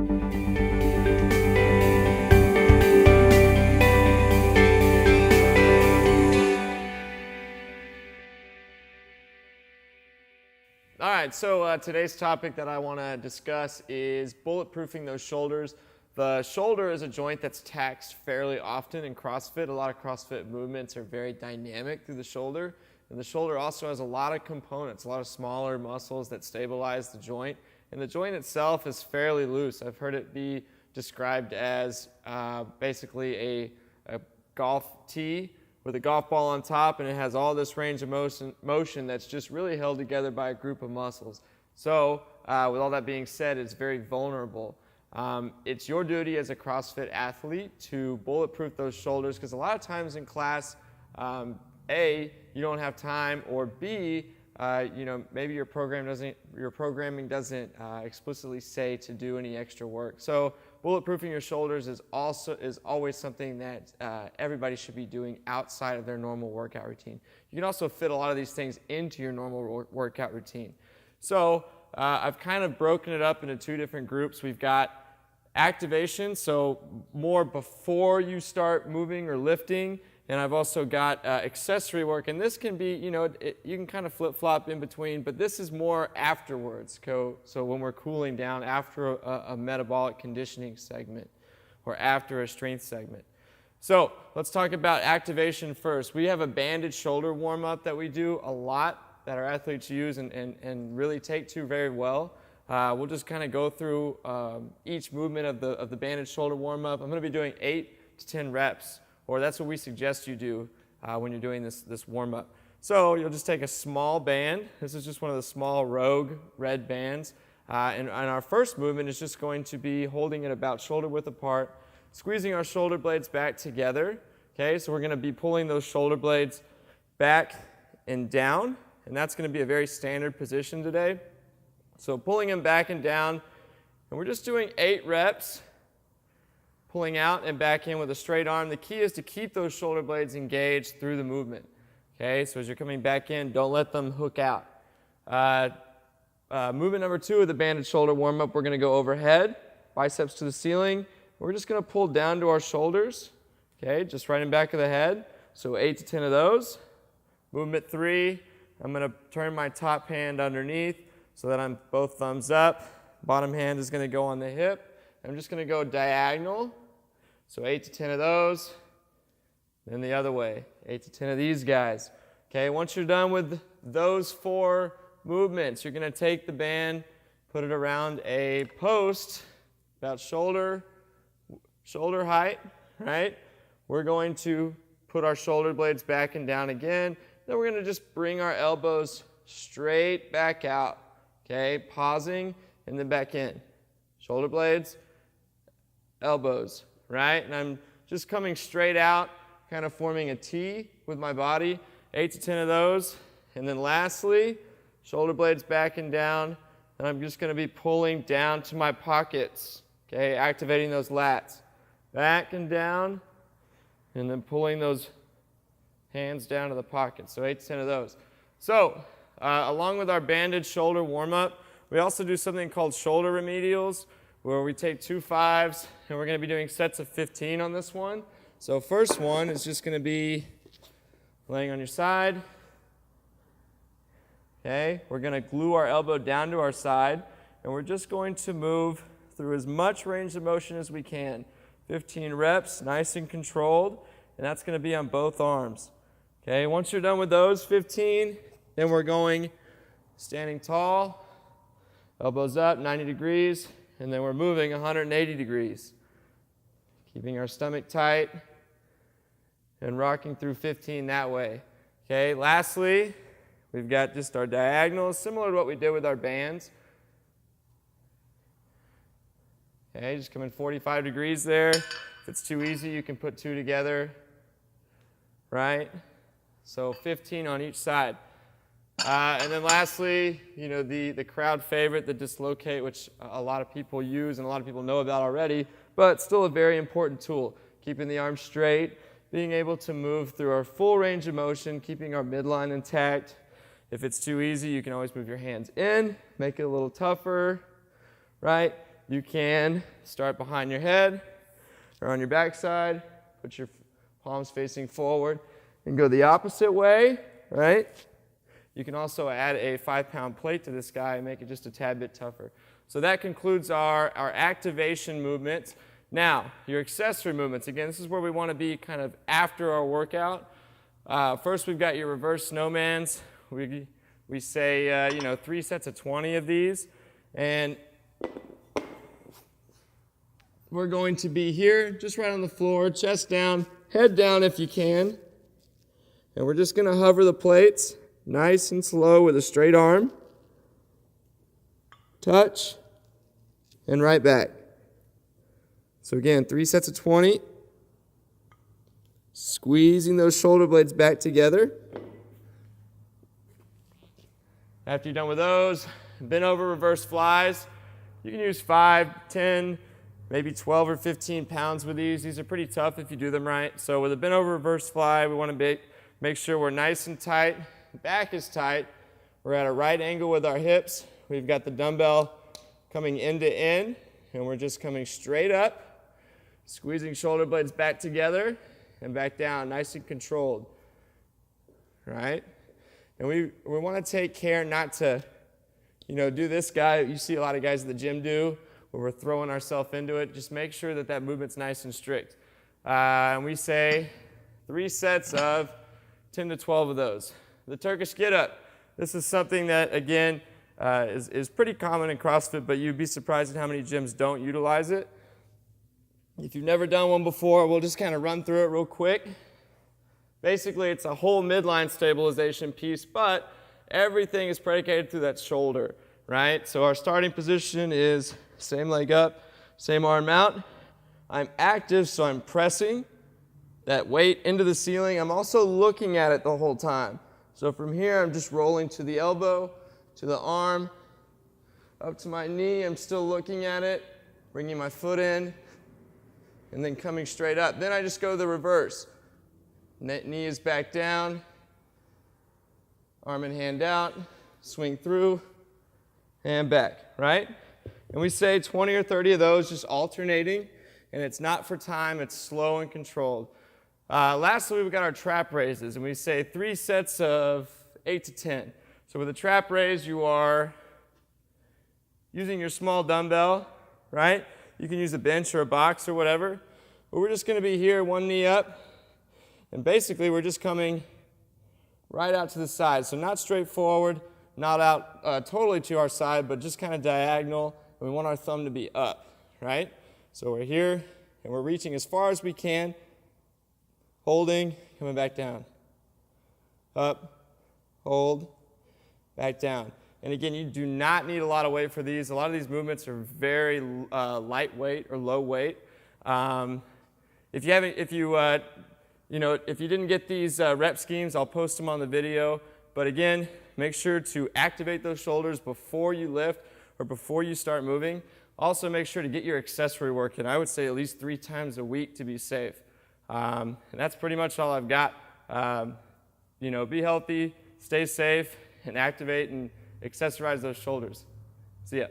All right, so today's topic that I want to discuss is bulletproofing those shoulders. The shoulder is a joint that's taxed fairly often in CrossFit. A lot of CrossFit movements are very dynamic through the shoulder. And the shoulder also has a lot of components, a lot of smaller muscles that stabilize the joint. And the joint itself is fairly loose. I've heard it be described as basically a golf tee with a golf ball on top, and it has all this range of motion that's just really held together by a group of muscles. So with all that being said, it's very vulnerable. It's your duty as a CrossFit athlete to bulletproof those shoulders, because a lot of times in class, A, you don't have time, or B, maybe your programming doesn't explicitly say to do any extra work. So bulletproofing your shoulders is always something that everybody should be doing outside of their normal workout routine. You can also fit a lot of these things into your normal workout routine. So I've kind of broken it up into two different groups. We've got activation, so more before you start moving or lifting. And I've also got accessory work, and this can be, you can kind of flip-flop in between, but this is more afterwards. So when we're cooling down after a metabolic conditioning segment or after a strength segment. So let's talk about activation first. We have a banded shoulder warm-up that we do a lot that our athletes use and really take to very well. We'll just kind of go through each movement of the banded shoulder warm-up. I'm going to be doing 8 to 10 reps. Or that's what we suggest you do when you're doing this warm-up. So you'll just take a small band. This is just one of the small Rogue red bands. And our first movement is just going to be holding it about shoulder width apart, squeezing our shoulder blades back together. Okay, so we're going to be pulling those shoulder blades back and down. And that's going to be a very standard position today. So pulling them back and down. And we're just doing 8 reps. Pulling out and back in with a straight arm. The key is to keep those shoulder blades engaged through the movement. Okay, so as you're coming back in, don't let them hook out. Movement number 2 of the banded shoulder warm-up, we're going to go overhead, biceps to the ceiling. We're just going to pull down to our shoulders. Okay, just right in back of the head. So 8 to 10 of those. Movement 3, I'm going to turn my top hand underneath so that I'm both thumbs up. Bottom hand is going to go on the hip. I'm just going to go diagonal, so 8 to 10 of those, then the other way, 8 to 10 of these guys. Okay, once you're done with those 4 movements, you're going to take the band, put it around a post about shoulder height, right? We're going to put our shoulder blades back and down again. Then we're going to just bring our elbows straight back out, okay, pausing and then back in. Shoulder blades, elbows, right? And I'm just coming straight out, kind of forming a T with my body, 8 to 10 of those. And then lastly, shoulder blades back and down, and I'm just going to be pulling down to my pockets, okay, activating those lats. Back and down, and then pulling those hands down to the pockets, so 8 to 10 of those. So, along with our banded shoulder warm-up, we also do something called shoulder remedials, where we take 2 5s, and we're going to be doing sets of 15 on this one. So first one is just going to be laying on your side. Okay, we're going to glue our elbow down to our side, and we're just going to move through as much range of motion as we can. 15 reps, nice and controlled, and that's going to be on both arms. Okay, once you're done with those 15, then we're going standing tall, elbows up, 90 degrees, and then we're moving 180 degrees. Keeping our stomach tight and rocking through 15 that way. Okay, lastly, we've got just our diagonals, similar to what we did with our bands. Okay, just come in 45 degrees there. If it's too easy, you can put 2 together, right? So 15 on each side. And then lastly, the crowd favorite, the dislocate, which a lot of people use and a lot of people know about already, but still a very important tool. Keeping the arms straight, being able to move through our full range of motion, keeping our midline intact. If it's too easy, you can always move your hands in, make it a little tougher, right? you can start behind your head or on your backside, put your palms facing forward, and go the opposite way, right? You can also add a 5-pound plate to this guy and make it just a tad bit tougher. So that concludes our activation movements. Now, your accessory movements. Again, this is where we want to be kind of after our workout. First, we've got your reverse snowmans. We say, 3 sets of 20 of these. And we're going to be here, just right on the floor, chest down, head down if you can. And we're just going to hover the plates nice and slow with a straight arm. Touch, and right back. So again, 3 sets of 20. Squeezing those shoulder blades back together. After you're done with those, bent over reverse flies. You can use 5, 10, maybe 12 or 15 pounds with these. These are pretty tough if you do them right. So with a bent over reverse fly, we want to make sure we're nice and tight. Back is tight. We're at a right angle with our hips. We've got the dumbbell coming end to end, and we're just coming straight up, squeezing shoulder blades back together and back down, nice and controlled, right? And we want to take care not to, do this guy. You see a lot of guys at the gym do, where we're throwing ourselves into it. Just make sure that that movement's nice and strict. And we say 3 sets of 10 to 12 of those. The Turkish get-up. This is something that, again, is pretty common in CrossFit, but you'd be surprised at how many gyms don't utilize it. If you've never done one before, we'll just kind of run through it real quick. Basically, it's a whole midline stabilization piece, but everything is predicated through that shoulder, right? So our starting position is same leg up, same arm out. I'm active, so I'm pressing that weight into the ceiling. I'm also looking at it the whole time. So from here, I'm just rolling to the elbow, to the arm, up to my knee. I'm still looking at it, bringing my foot in, and then coming straight up. Then I just go the reverse. Knee is back down, arm and hand out, swing through, and back, right? And we say 20 or 30 of those, just alternating, and it's not for time, it's slow and controlled. Lastly, we've got our trap raises, and we say 3 sets of 8 to 10. So with a trap raise, you are using your small dumbbell, right? You can use a bench or a box or whatever. But we're just going to be here, one knee up, and basically we're just coming right out to the side. So not straight forward, not out totally to our side, but just kind of diagonal. And we want our thumb to be up, right? So we're here, and we're reaching as far as we can. Holding, coming back down. Up, hold, back down. And again, you do not need a lot of weight for these. A lot of these movements are very lightweight or low weight. If you didn't get these rep schemes, I'll post them on the video. But again, make sure to activate those shoulders before you lift or before you start moving. Also, make sure to get your accessory work in. I would say at least 3 times a week to be safe. And that's pretty much all I've got. Be healthy, stay safe, and activate and accessorize those shoulders. See ya.